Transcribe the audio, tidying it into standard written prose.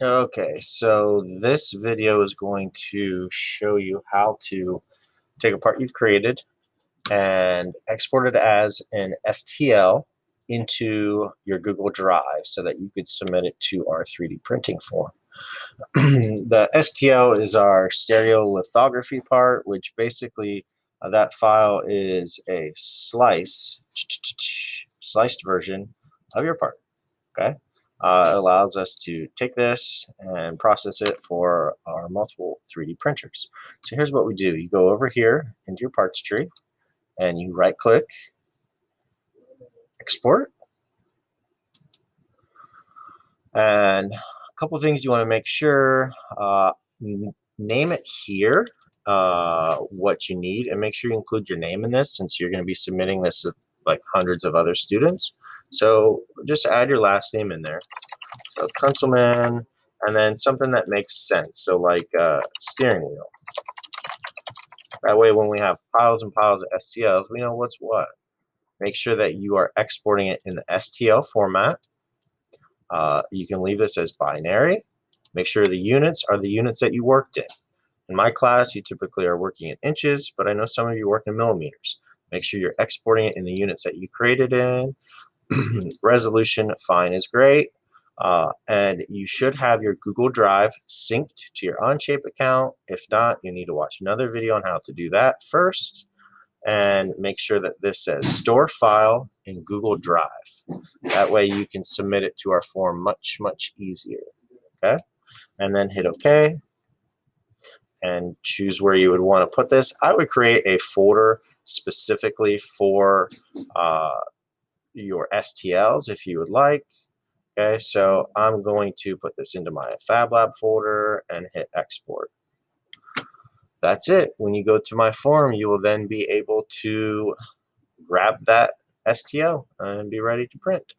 Okay, so this video is going to show you how to take a part you've created and export it as an STL into your Google Drive so that you could submit it to our 3D printing form. The STL is our stereolithography part, which basically that file is a sliced version of your part. Okay. It allows us to take this and process it for our multiple 3D printers. So here's what we do. You go over here into your parts tree and you right click, export, and a couple things you want to make sure, name it here what you need, and make sure you include your name in this since you're going to be submitting this to like hundreds of other students. So just add your last name in there. So Kunzelman, and then something that makes sense. So like steering wheel. That way when we have piles and piles of STLs, we know what's what. Make sure that you are exporting it in the STL format. You can leave this as binary. Make sure the units are the units that you worked in. In my class, you typically are working in inches, but I know some of you work in millimeters. Make sure you're exporting it in the units that you created in. Resolution, fine is great. And you should have your Google Drive synced to your Onshape account. If not, you need to watch another video on how to do that first. And make sure that this says store file in Google Drive. That way you can submit it to our form much, much easier. Okay? And then hit OK and choose where you would want to put this. I would create a folder specifically for your STLs if you would like. Okay, so I'm going to put this into my Fab Lab folder and hit export. That's it. When you go to my form, you will then be able to grab that STL and be ready to print.